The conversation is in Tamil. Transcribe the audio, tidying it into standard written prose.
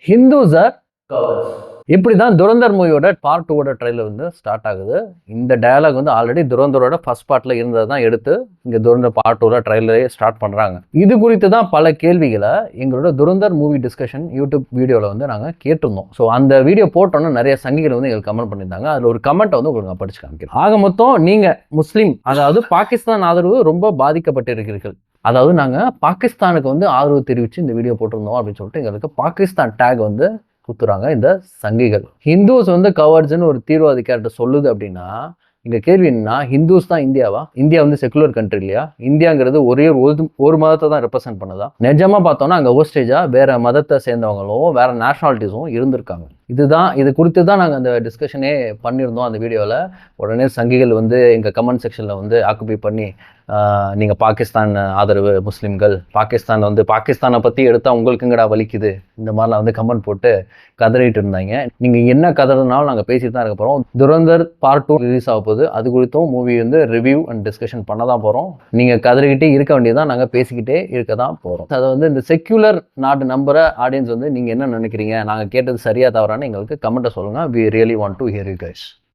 Hindus are cowards. இப்படி தான் துரந்தர் மூவியோட பார்ட் 2ஓட ட்ரெயிலர் வந்து ஸ்டார்ட் ஆகுது. இந்த டயலாக் வந்து ஆல்ரெடி துரந்தரோட ஃபர்ஸ்ட் பார்ட்ல இருந்ததை தான் எடுத்து இங்கே துரந்தர் பார்ட் 2ல ட்ரெயிலரே ஸ்டார்ட் பண்ணுறாங்க. இது குறித்து தான் பல கேள்விகளை எங்களோட துரந்தர் மூவி டிஸ்கஷன் யூடியூப் வீடியோவில் வந்து நாங்கள் கேட்டிருந்தோம். ஸோ அந்த வீடியோ போட்டோன்னா நிறைய சங்கிகள் வந்து எங்களுக்கு கமெண்ட் பண்ணியிருந்தாங்க. அதில் ஒரு கமெண்ட்டை வந்து உங்களுக்கு நான் படிச்சு காமிக்கிறேன். ஆக மொத்தம் நீங்கள் முஸ்லீம், அதாவது பாகிஸ்தான் ஆதரவு ரொம்ப பாதிக்கப்பட்டிருக்கிறீர்கள். அதாவது நாங்கள் பாகிஸ்தானுக்கு வந்து ஆதரவு தெரிவித்து இந்த வீடியோ போட்டிருந்தோம் அப்படின்னு சொல்லிட்டு எங்களுக்கு பாகிஸ்தான் டேக் வந்து குத்துறாங்க இந்த சங்கிகள். ஹிந்துஸ் வந்து கவர்ட்ஸ்ன்னு ஒரு தீவிரவாதி கேரக்டர் சொல்லுது அப்படின்னா இங்க கேள்வி என்னன்னா, ஹிந்துஸ் தான் இந்தியாவா? இந்தியா வந்து செக்குலர் கண்ட்ரி இல்லையா? இந்தியாங்கிறது ஒரு மதத்தை தான் ரெப்ரசென்ட் பண்ணுதா? நிஜமா பார்த்தோம்னா அங்கே ஓஸ்டேஜா வேற மதத்தை சேர்ந்தவங்களும் வேற நேஷனாலிட்டிஸும் இருந்திருக்காங்க. இது குறித்து தான் நாங்கள் அந்த டிஸ்கஷனே பண்ணியிருந்தோம் அந்த வீடியோவில். உடனே சங்கிகள் வந்து எங்கள் கமெண்ட் செக்ஷனில் வந்து ஆக்குபை பண்ணி நீங்கள் பாகிஸ்தான் ஆதரவு முஸ்லீம்கள், பாகிஸ்தானை பற்றி எடுத்தால் உங்களுக்குங்கடா வலிக்குது, இந்த மாதிரிலாம் வந்து கமெண்ட் போட்டு கதறிட்டு இருந்தாங்க. நீங்கள் என்ன கதறினாலும் நாங்கள் பேசிட்டு தான் இருக்க போகிறோம். துரந்தர் பார்ட் 2 ரிலீஸ் ஆக போகுது. அது குறித்தும் மூவி வந்து ரிவ்யூ அண்ட் டிஸ்கஷன் பண்ண தான் போகிறோம். நீங்கள் கதறிக்கிட்டே இருக்க வேண்டியதான், நாங்கள் பேசிக்கிட்டே இருக்க தான் போகிறோம். அதை வந்து இந்த செக்யூலர் நாடு நம்புற ஆடியன்ஸ் வந்து நீங்கள் என்ன நினைக்கிறீங்க, நாங்கள் கேட்டது சரியா தவறான்னு எங்களுக்கு கமெண்ட்டை சொல்லுங்கள். We really want to hear you guys.